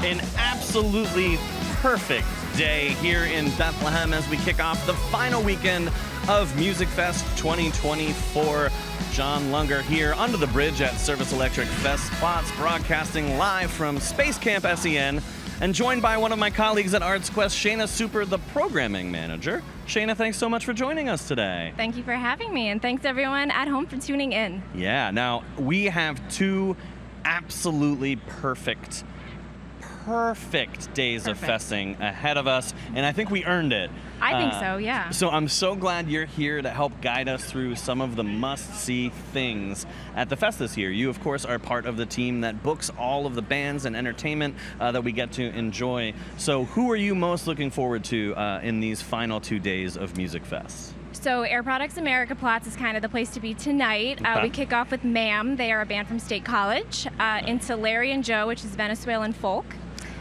An absolutely perfect day here in Bethlehem as we kick off the final weekend of Musikfest 2024. John Lunger here under the bridge at Service Electric Festplatz, broadcasting live from Space Camp SEN, and joined by one of my colleagues at Arts Quest, Shayna Super, the programming manager. Shayna, thanks so much for joining us today. Thank you for having me, and thanks everyone at home for tuning in. Yeah, now we have two absolutely perfect days of festing ahead of us, and I think we earned it. I think so, yeah. So I'm so glad you're here to help guide us through some of the must-see things at the fest this year. You, of course, are part of the team that books all of the bands and entertainment that we get to enjoy. So who are you most looking forward to in these final 2 days of Musikfest? So Air Products America Platz is kind of the place to be tonight. We kick off with Ma'am. They are a band from State College. Into Larry and Joe, which is Venezuelan folk.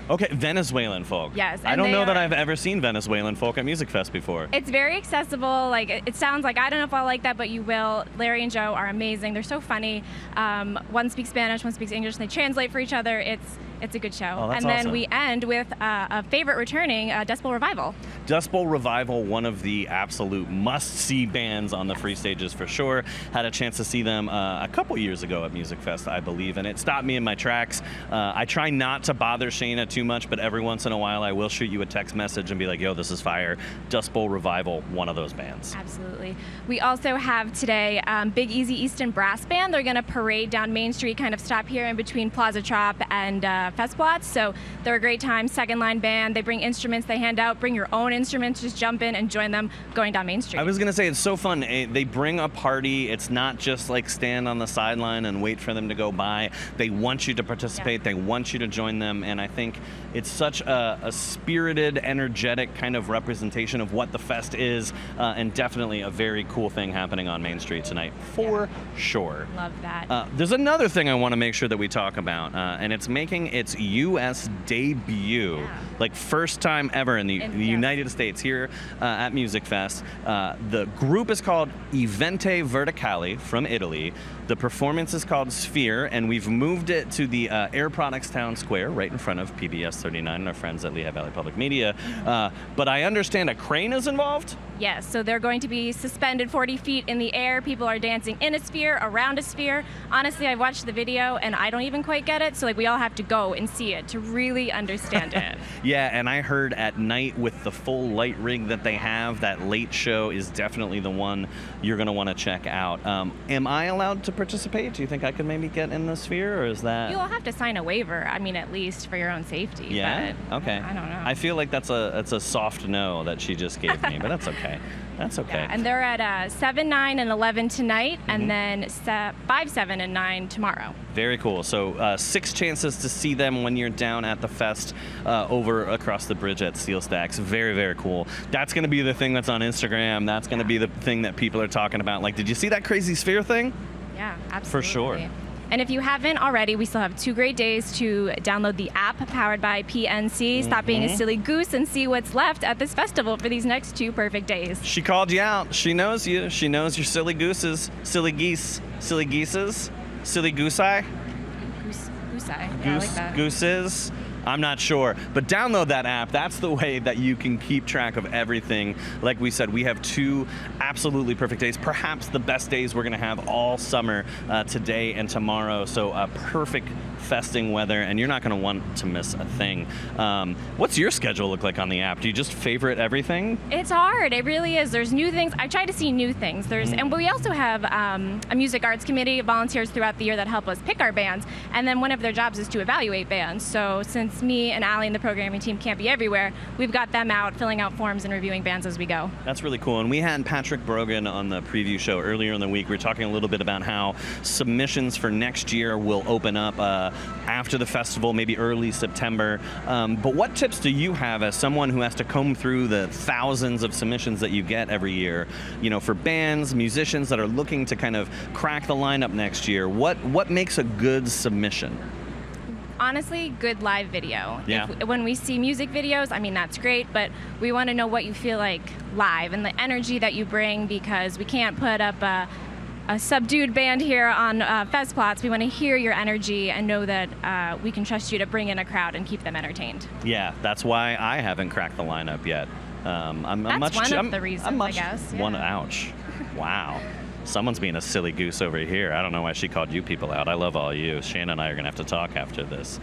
Okay, Venezuelan folk. Yes. I don't know that I've ever seen Venezuelan folk at Musikfest before. It's very accessible. Like, it sounds like, I don't know if I'll like that, but you will. Larry and Joe are amazing. They're so funny. One speaks Spanish, one speaks English, and they translate for each other. It's a good show. Oh, that's and then awesome. we end with a favorite returning, Dust Bowl Revival. Dust Bowl Revival, one of the absolute must-see bands on the free stages for sure. Had a chance to see them a couple years ago at Musikfest, I believe, and it stopped me in my tracks. I try not to bother Shayna too much, but every once in a while I will shoot you a text message and be like, yo, this is fire. Dust Bowl Revival, one of those bands. Absolutely. We also have today Big Easy Easton Brass Band. They're going to parade down Main Street, kind of stop here in between Plaza Trop and Festplatz. So they're a great time, second line band. They bring instruments, they hand out, bring your own instruments, just jump in and join them going down Main Street. I was going to say, it's so fun. They bring a party. It's not just like stand on the sideline and wait for them to go by. They want you to participate. Yeah. They want you to join them. And I think it's such a spirited, energetic kind of representation of what the fest is, and definitely a very cool thing happening on Main Street tonight, for sure. Love that. There's another thing I want to make sure that we talk about, and it's making its U.S. debut, like first time ever in the United States here at Musikfest. The group is called Evente Verticali from Italy. The performance is called Sphere, and we've moved it to the Air Products Town Square right in front of PBS 39 and our friends at Lehigh Valley Public Media. But I understand a crane is involved? Yes, so they're going to be suspended 40 feet in the air. People are dancing in a sphere, around a sphere. Honestly, I watched the video and I don't even quite get it, so like we all have to go and see it to really understand it. Yeah, and I heard at night with the full light rig that they have, that late show is definitely the one you're going to want to check out. Am I allowed to participate? Do you think I could maybe get in the sphere, or is that... You'll have to sign a waiver, I mean, at least for your own safety. Yeah? But okay. I don't know. I feel like that's a soft no that she just gave me, but that's okay. That's okay. Yeah, and they're at 7, 9, and 11 tonight, and then 5, 7, and 9 tomorrow. Very cool. So 6 chances to see them when you're down at the fest over across the bridge at Steel Stacks. Very, very cool. That's going to be the thing that's on Instagram. That's going to be the thing that people are talking about. Like, did you see that crazy sphere thing? Yeah, absolutely. For sure. And if you haven't already, we still have 2 great days to download the app powered by PNC. Stop being a silly goose and see what's left at this festival for these next 2 perfect days. She called you out. She knows you. She knows your silly gooses, silly geese, silly geeses, silly goose-eye. Goose-eye. Yeah, I like that. Gooses. I'm not sure, but download that app. That's the way that you can keep track of everything. Like we said, we have 2 absolutely perfect days, perhaps the best days we're going to have all summer, today and tomorrow. So perfect festing weather, and you're not going to want to miss a thing. What's your schedule look like on the app? Do you just favorite everything? It's hard. It really is. There's new things. I try to see new things. And we also have a music arts committee, volunteers throughout the year that help us pick our bands, and then one of their jobs is to evaluate bands. So since me and Allie and the programming team can't be everywhere, we've got them out filling out forms and reviewing bands as we go. That's really cool. And we had Patrick Brogan on the preview show earlier in the week. We were talking a little bit about how submissions for next year will open up after the festival, maybe early September. But what tips do you have as someone who has to comb through the thousands of submissions that you get every year, you know, for bands, musicians that are looking to kind of crack the lineup next year? What makes a good submission? Honestly, good live video. Yeah. When we see music videos, I mean, that's great, but we want to know what you feel like live and the energy that you bring, because we can't put up a subdued band here on Festplatz. We want to hear your energy and know that we can trust you to bring in a crowd and keep them entertained. Yeah, that's why I haven't cracked the lineup yet. That's one of the reasons, I guess. Yeah. Ouch. Wow. Someone's being a silly goose over here. I don't know why she called you people out. I love all you. Shannon and I are going to have to talk after this.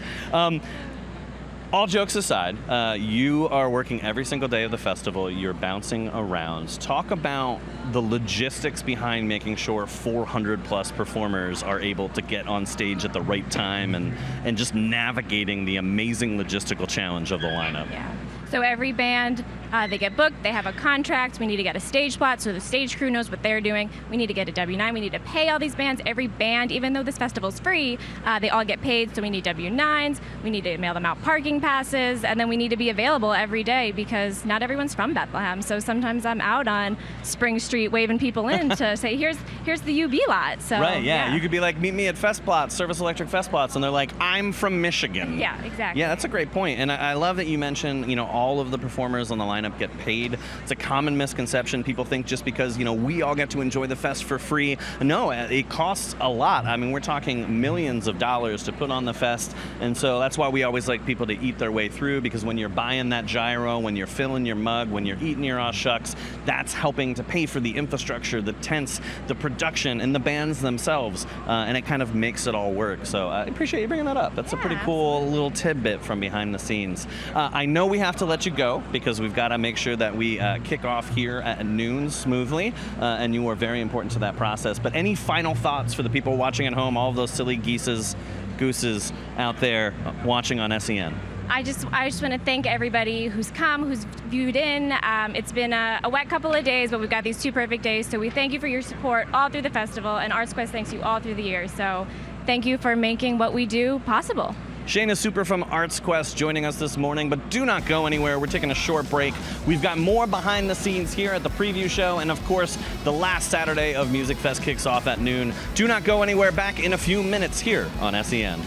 All jokes aside, you are working every single day of the festival. You're bouncing around. Talk about the logistics behind making sure 400 plus performers are able to get on stage at the right time and just navigating the amazing logistical challenge of the lineup. Yeah. So every band, they get booked, they have a contract, we need to get a stage plot so the stage crew knows what they're doing. We need to get a W-9, we need to pay all these bands. Every band, even though this festival's free, they all get paid, so we need W-9s, we need to mail them out parking passes, and then we need to be available every day because not everyone's from Bethlehem. So sometimes I'm out on Spring Street waving people in to say, here's the UB lot. So, right, yeah. You could be like, meet me at Festplatz, Service Electric Festplatz, and they're like, I'm from Michigan. Yeah, exactly. Yeah, that's a great point. And I love that you mentioned, all of the performers on the lineup get paid. It's a common misconception. People think just because, we all get to enjoy the fest for free. No, it costs a lot. I mean, we're talking millions of dollars to put on the fest. And so that's why we always like people to eat their way through, because when you're buying that gyro, when you're filling your mug, when you're eating your aw shucks, that's helping to pay for the infrastructure, the tents, the production, and the bands themselves. And it kind of makes it all work. So I appreciate you bringing that up. That's a pretty cool little tidbit from behind the scenes. I know we have to let you go because we've got to make sure that we kick off here at noon smoothly, and you are very important to that process. But any final thoughts for the people watching at home, all of those silly gooses out there watching on SEN? I just want to thank everybody who's come, who's viewed in. It's been a wet couple of days, but we've got these 2 perfect days. So we thank you for your support all through the festival, and ArtsQuest thanks you all through the year. So thank you for making what we do possible. Shayna Super from ArtsQuest joining us this morning, but do not go anywhere. We're taking a short break. We've got more behind the scenes here at the preview show, and of course, the last Saturday of Musikfest kicks off at noon. Do not go anywhere. Back in a few minutes here on SEN.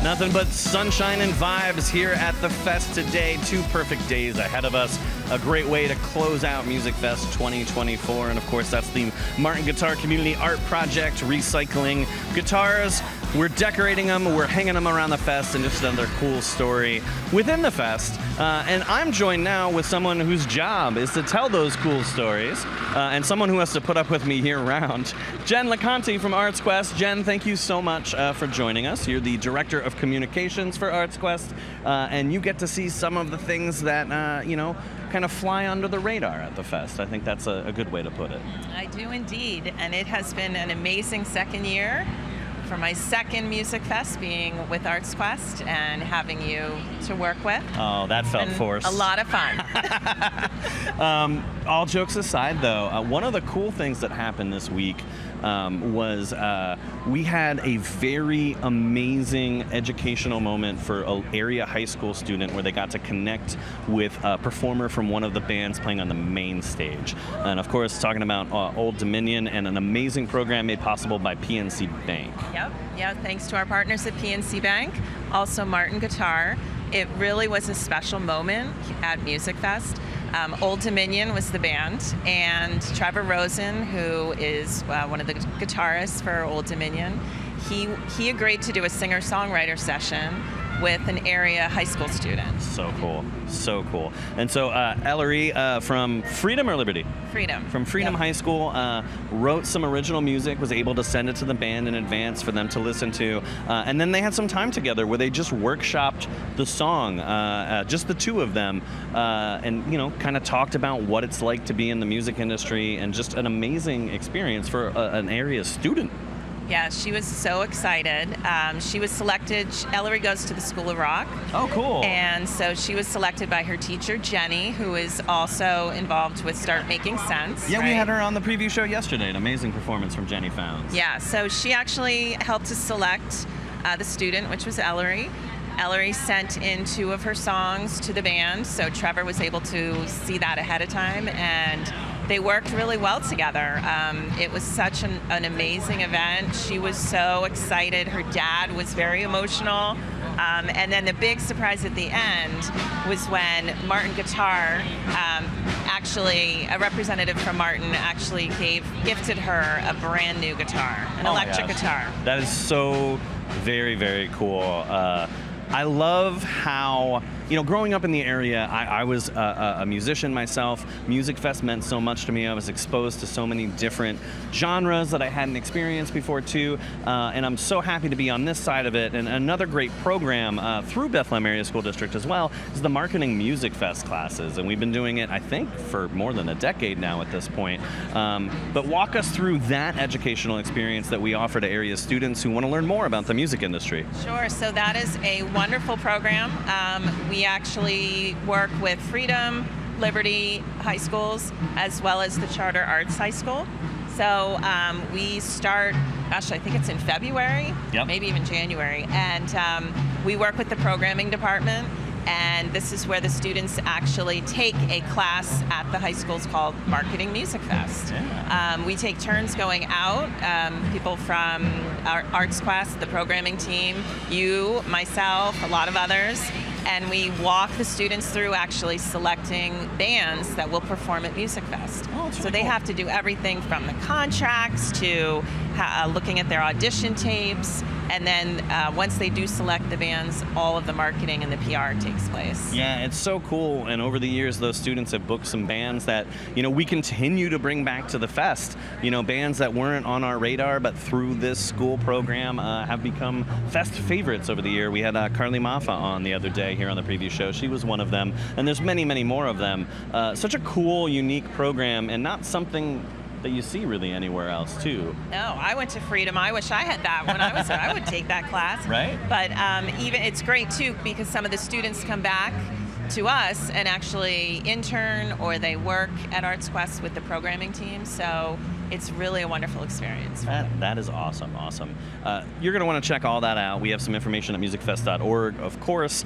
Nothing but sunshine and vibes here at the fest today. 2 perfect days ahead of us. A great way to close out Musikfest 2024. And of course, that's the Martin Guitar Community Art Project, recycling guitars. We're decorating them, we're hanging them around the fest, and just another cool story within the fest. And I'm joined now with someone whose job is to tell those cool stories, and someone who has to put up with me year-round. Jen LeConte from ArtsQuest. Jen, thank you so much for joining us. You're the Director of Communications for ArtsQuest, and you get to see some of the things that, kind of fly under the radar at the fest. I think that's a good way to put it. I do indeed, and it has been an amazing second year for my second Musikfest being with ArtsQuest and having you to work with. Oh, that felt forced. A lot of fun. All jokes aside, though, one of the cool things that happened this week was we had a very amazing educational moment for an area high school student where they got to connect with a performer from one of the bands playing on the main stage. And of course, talking about Old Dominion and an amazing program made possible by PNC Bank. Yep, yeah, thanks to our partners at PNC Bank, also Martin Guitar. It really was a special moment at Musikfest. Old Dominion was the band, and Trevor Rosen, who is one of the guitarists for Old Dominion, he agreed to do a singer-songwriter session with an area high school student. So cool, so cool. And so Ellery from Freedom or Liberty? Freedom. From Freedom High School, wrote some original music, was able to send it to the band in advance for them to listen to. And then they had some time together where they just workshopped the song, just the 2 of them, and kind of talked about what it's like to be in the music industry, and just an amazing experience for an area student. Yeah, she was so excited. She was selected. Ellery goes to the School of Rock. Oh, cool. And so she was selected by her teacher, Jenny, who is also involved with Start Making Sense. Yeah, right? We had her on the preview show yesterday. An amazing performance from Jenny Founds. Yeah, so she actually helped to select the student, which was Ellery. Ellery sent in 2 of her songs to the band, so Trevor was able to see that ahead of time, and they worked really well together. It was such an amazing event. She was so excited. Her dad was very emotional. And then the big surprise at the end was when Martin Guitar, actually, a representative from Martin actually gifted her a brand new guitar, an electric guitar. That is so very, very cool. I love how, growing up in the area, I was a musician myself. Musikfest meant so much to me. I was exposed to so many different genres that I hadn't experienced before, too. And I'm so happy to be on this side of it. And another great program through Bethlehem Area School District as well is the Marketing Musikfest classes. And we've been doing it, I think, for more than a decade now at this point. But walk us through that educational experience that we offer to area students who want to learn more about the music industry. Sure. So that is a wonderful program. We actually work with Freedom, Liberty high schools, as well as the Charter Arts High School. So we start, I think it's in February, maybe even January, and we work with the programming department. And this is where the students actually take a class at the high schools called Marketing Musikfest. Yeah. We take turns going out, people from our arts class, the programming team, you, myself, a lot of others, and we walk the students through actually selecting bands that will perform at Musikfest. Oh, so they have to do everything from the contracts to looking at their audition tapes, and then once they do select the bands, all of the marketing and the PR takes place. Yeah, it's so cool. And over the years, those students have booked some bands that, we continue to bring back to the fest. Bands that weren't on our radar, but through this school program have become fest favorites over the year. We had Carly Maffa on the other day here on the preview show. She was one of them. And there's many, many more of them. Such a cool, unique program, and not something that you see really anywhere else, too. No, I went to Freedom. I wish I had that when I was there. I would take that class. Right. But even it's great, too, because some of the students come back to us and actually intern, or they work at Arts Quest with the programming team. So it's really a wonderful experience. That is awesome. You're going to want to check all that out. We have some information at musicfest.org, of course.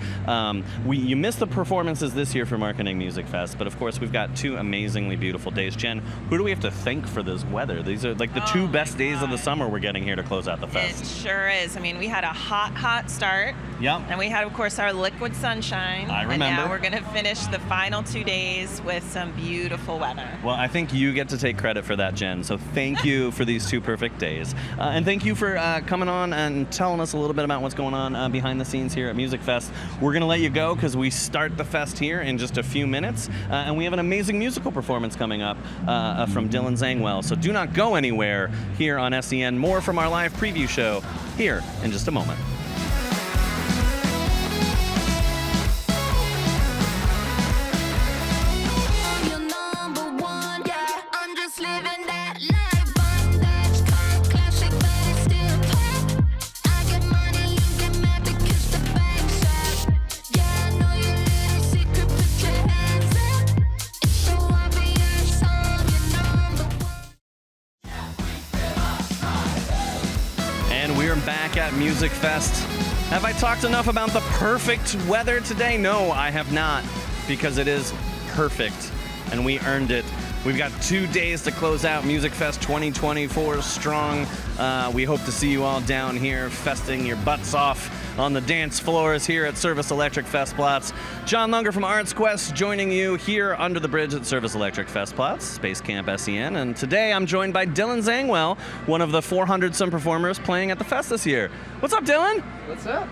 You missed the performances this year for Marketing Musikfest, but of course we've got two amazingly beautiful days. Jen, who do we have to thank for this weather? These are like the two best days of the summer we're getting here to close out the fest. It sure is. I mean, we had a hot start. Yep. And we had, of course, our liquid sunshine. I remember. And now we're going to finish the final 2 days with some beautiful weather. Well, I think you get to take credit for that, Jen. So thank you for these two perfect days. And thank you for coming on and telling us a little bit about what's going on behind the scenes here at Musikfest. We're going to let you go because we start the fest here in just a few minutes. And we have an amazing musical performance coming up from Dylan Zangwell. So do not go anywhere here on SEN. More from our live preview show here in just a moment. Back at Musikfest. Have I talked enough about the perfect weather today? No, I have not, because it is perfect, and we earned it. We've got 2 days to close out Musikfest 2024 strong. We hope to see you all down here festing your butts off on the dance floors here at Service Electric Festplatz. John Lunger from Arts Quest joining you here under the bridge at Service Electric Festplatz, Space Camp SEN. And today I'm joined by Dylan Zangwell, one of the 400-some performers playing at the fest this year. What's up, Dylan? What's up?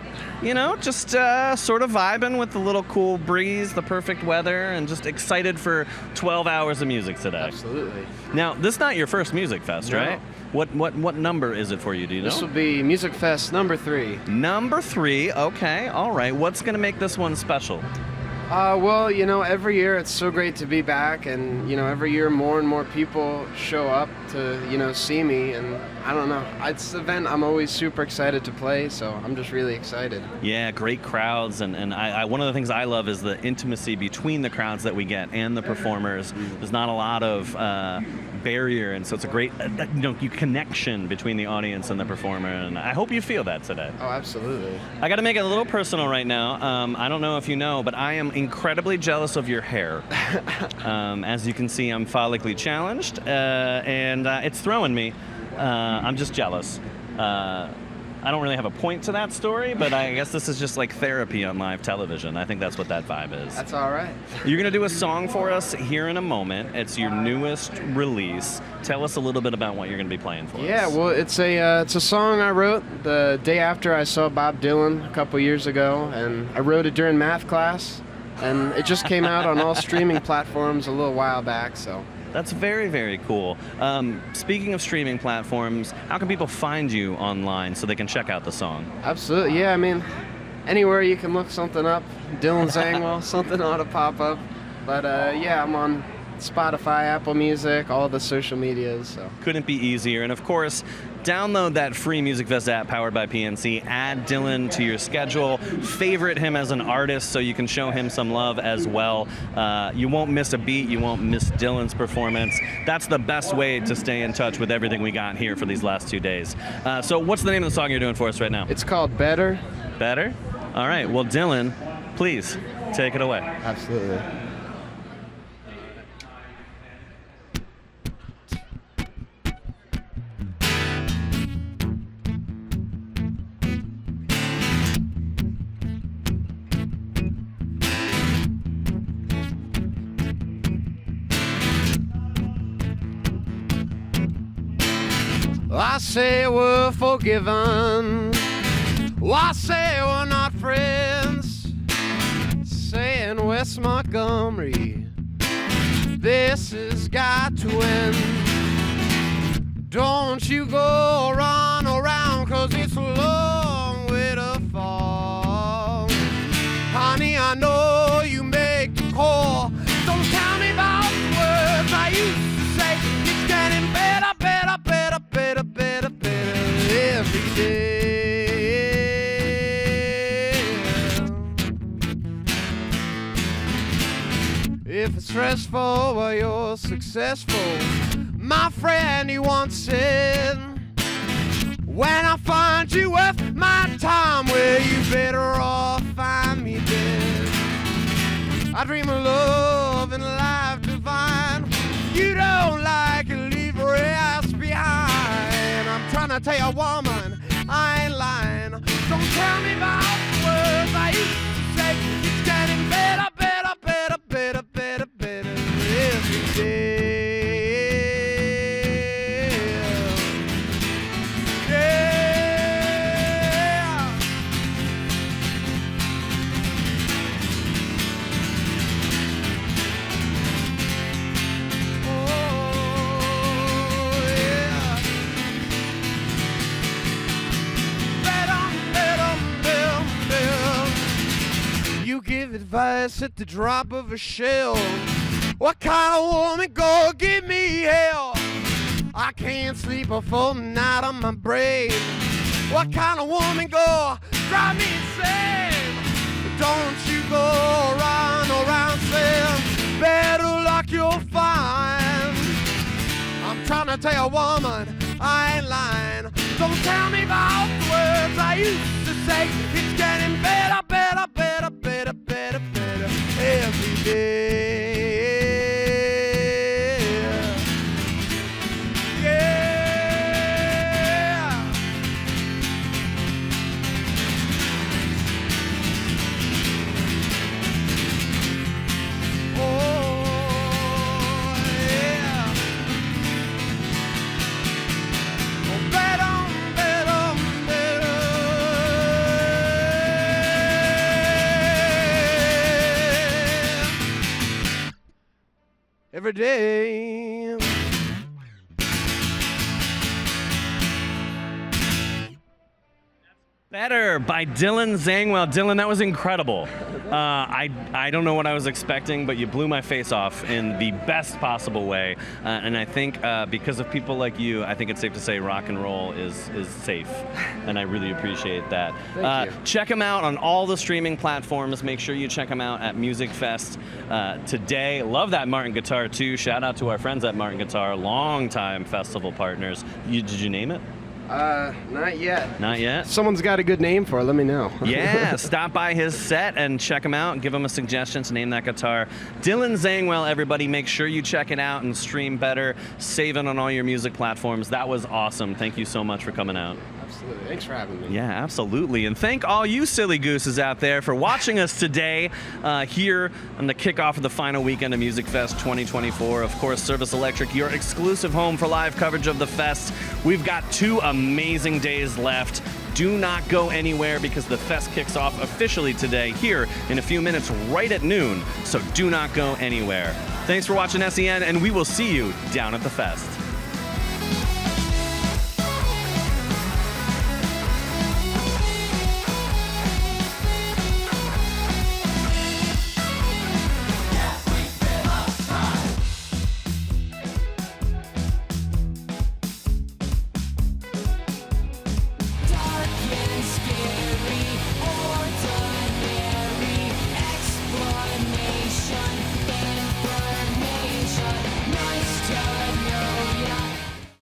Just sort of vibing with the little cool breeze, the perfect weather, and just excited for 12 hours of music today. Absolutely. Now, this is not your first Musikfest, No. right? What number is it for you? Do you know? This will be Musikfest number 3. Number 3. Okay. All right. What's going to make this one special? Well, every year it's so great to be back, and every year more and more people show up to see me, and I don't know. It's an event I'm always super excited to play, so I'm just really excited. Yeah, great crowds, and I one of the things I love is the intimacy between the crowds that we get and the performers. There's not a lot of barrier, and so it's a great connection between the audience and the performer, and I hope you feel that today. Oh, absolutely. I got to make it a little personal right now. I don't know if you know, but I am incredibly jealous of your hair. As you can see, I'm follically challenged, and it's throwing me. I'm just jealous. I don't really have a point to that story, but I guess this is just like therapy on live television. I think that's what that vibe is. That's all right. You're going to do a song for us here in a moment. It's your newest release. Tell us a little bit about what you're going to be playing for us. Yeah, well, it's a song I wrote the day after I saw Bob Dylan a couple years ago, and I wrote it during math class, and it just came out on all streaming platforms a little while back, so. That's very, very cool. Speaking of streaming platforms, how can people find you online so they can check out the song? Absolutely, yeah, I mean, anywhere you can look something up, Dylan Zangwell, something ought to pop up. But yeah, I'm on Spotify, Apple Music, all the social medias. So. Couldn't be easier. And of course, download that free Musikfest app powered by PNC. Add Dylan to your schedule. Favorite him as an artist so you can show him some love as well. You won't miss a beat. You won't miss Dylan's performance. That's the best way to stay in touch with everything we got here for these last 2 days. So what's the name of the song you're doing for us right now? It's called Better. Better? All right. Well, Dylan, please take it away. Absolutely. I say we're forgiven. I say we're not friends. Saying West Montgomery, this has got to end. Don't you go run around, 'cause it's a long way to fall. Honey, I know you make the call. Don't tell me about the words I used to say. It's getting better, better, better, better, better, better every day. If it's stressful while you're successful, my friend, he once said, when I find you worth my time, well, you better off find me dead. I dream of love and life divine. You don't like it, leave your ass behind. I'm trying to tell you, woman, I ain't lying. Don't tell me about the words I used to say. It's getting better, better, better, better, better, better every day. Give advice at the drop of a shell. What kind of woman go give me hell? I can't sleep a full night on my brain. What kind of woman go drive me insane? Don't you go around saying better luck you'll find. I'm trying to tell you, woman, I ain't lying. Don't tell me about the words I used to say. It's getting better, better, better, better, better, better every day. Yeah. Oh, yeah. Oh, better, better, better. Every day. Better by Dylan Zangwell. Dylan, that was incredible. I don't know what I was expecting, but you blew my face off in the best possible way. And I think because of people like you, I think it's safe to say rock and roll is safe. And I really appreciate that. Thank you. Check him out on all the streaming platforms. Make sure you check him out at Musikfest today. Love that Martin Guitar too. Shout out to our friends at Martin Guitar, longtime festival partners. Did you name it? Not yet. Not yet? Someone's got a good name for it. Let me know. Yeah, stop by his set and check him out. Give him a suggestion to name that guitar. Dylan Zangwell, everybody, make sure you check it out and stream better. Save it on all your music platforms. That was awesome. Thank you so much for coming out. Absolutely. Thanks for having me. Yeah, absolutely. And thank all you silly gooses out there for watching us today here on the kickoff of the final weekend of Musikfest 2024. Of course, Service Electric, your exclusive home for live coverage of the fest. We've got 2 amazing days left. Do not go anywhere because the fest kicks off officially today here in a few minutes right at noon. So do not go anywhere. Thanks for watching SEN, and we will see you down at the fest.